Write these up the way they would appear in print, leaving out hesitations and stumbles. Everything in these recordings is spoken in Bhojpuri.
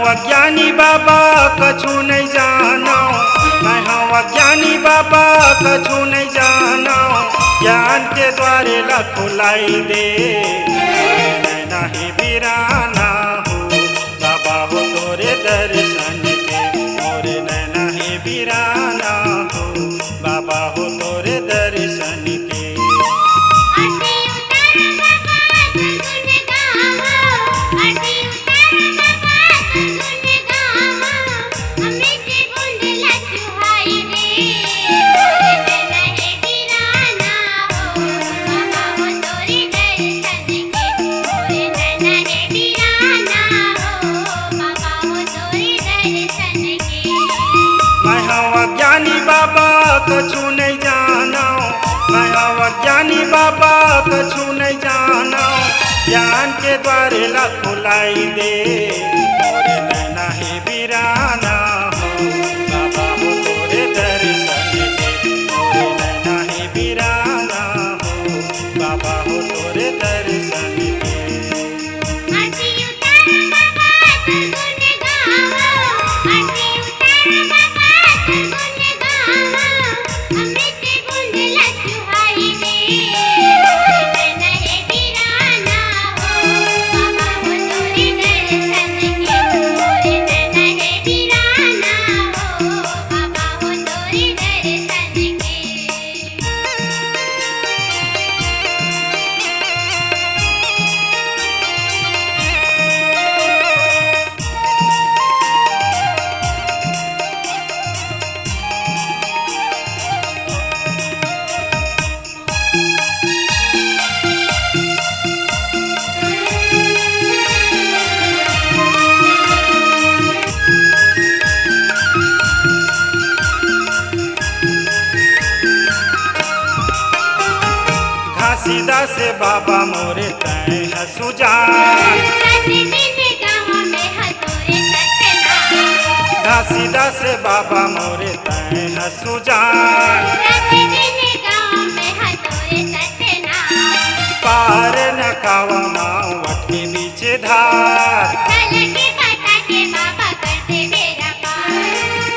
अज्ञानी बाबा कछु नहीं जानो, मैं हूँ अज्ञानी बाबा कछु नहीं जानो। ज्ञान के द्वारे ला खुलाई दे, मैं नहीं बिराना हूँ बाबा हो तोरे दर्शन के। मोरे नैना ही बिराना हूँ बाबा हो तोरे दर्शन के। अज्ञानी बाबा कछु नहीं जानो, मैं अज्ञानी बाबा कछु नहीं जानो। ज्ञान के द्वारे ला खुलाई दे, मोरे नैना ही बिराना हो बाबा हो तोरे दर्शन के। मोरे नैना ही बिराना हो बाबा हो तोरे दर्शन के। सीधा से बाबा मोरे तय है सुजान, सीधा से बाबा मोरे तय है सुजान। पार न कावा मावट के बीच धार,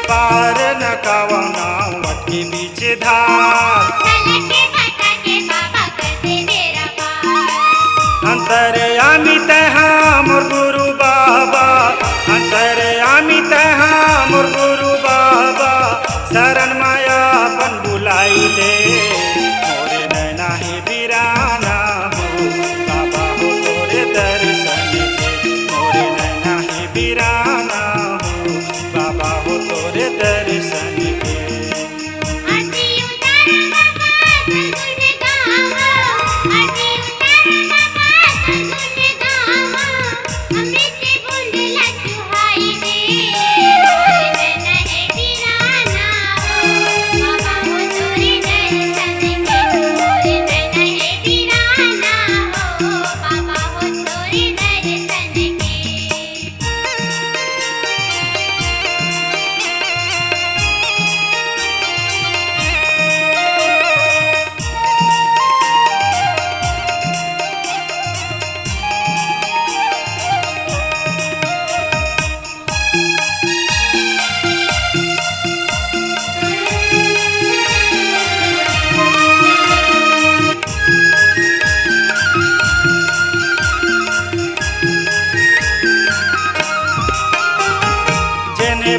पार न कावा मावट के बीच धार। अंतर्यामी तहाँ मोर गुरु बाबा, अंतर्यामी तहाँ मोर गुरु बाबा। शरण माया अपन बुलाई ले, मोरे नैना ही बिराना हो बाबा हो तोरे दर्शन के। मोरे नैना ही बिराना हो बाबा हो तोरे दर्शन के।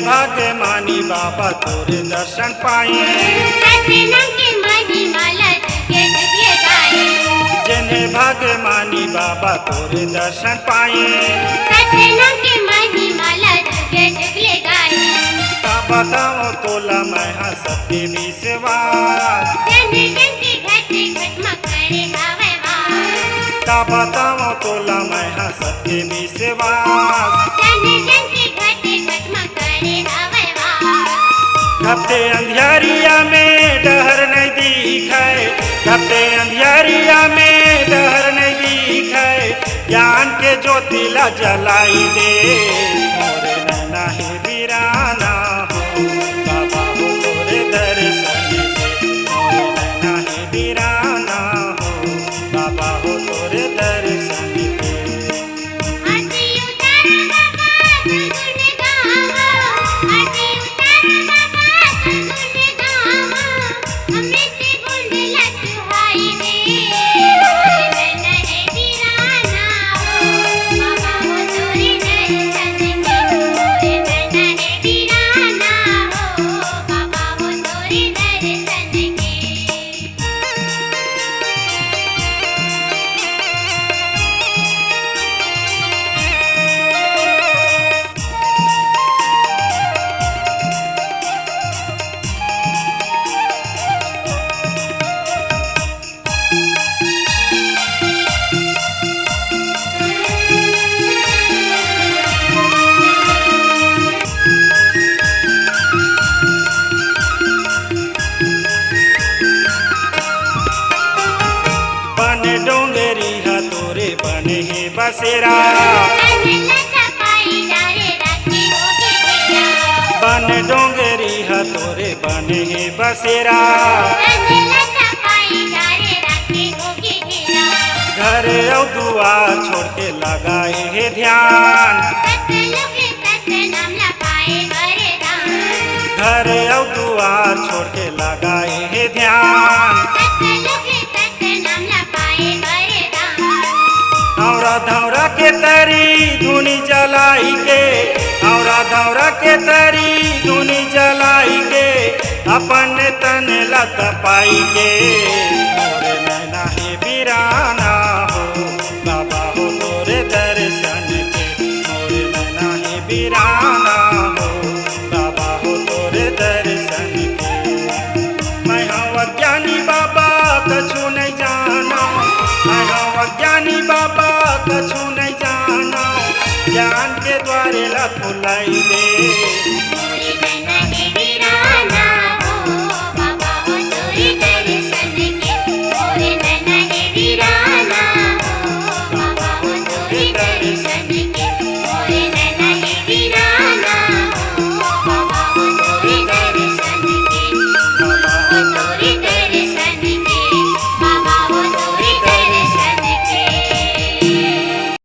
भाग्य मानी बाबा तोरे दर्शन पाए, जिन्हें भाग्य मानी बाबा तोरे दर्शन पाए। बताओ तोला मैं हाँ सत्य विश्वास, बताओ तोला मैं हाँ सत्य विश्वास। घपते अंधियारिया में डहर नहीं दिखाए, घपते अंधियारिया में डहर नहीं दिखाए। ज्ञान के ज्योति ला जलाई दे, मोरे नैना ही बिराना हो बाबा हो तोरे दर्शन के। मोरे नैना ही बिराना हो बाबा हो तोरे दर्शन के। बसेरा बन डोंगरी है तोरे बने हे बसेरा घर और दुआर छोड़ के लगाए हे ध्यान घर और दुआर छोड़ के लगाए हे ध्यान औरा धौरा के तरी धुनी जलाई के औरा धौरा के तरी धुनी जलाई के अपन तन लत पाई के मोरे नैना हे बिराना हो बाबा हो तोरे दर्शन के मोरे नैना हे बिराना हो बाबा हो तोरे दर्शन के मैं हूँ अज्ञानी बाबा कछु नहीं जाना मैं हूँ अज्ञानी बाबा कछु नहीं जाना ज्ञान के द्वारे ला खुलाई दे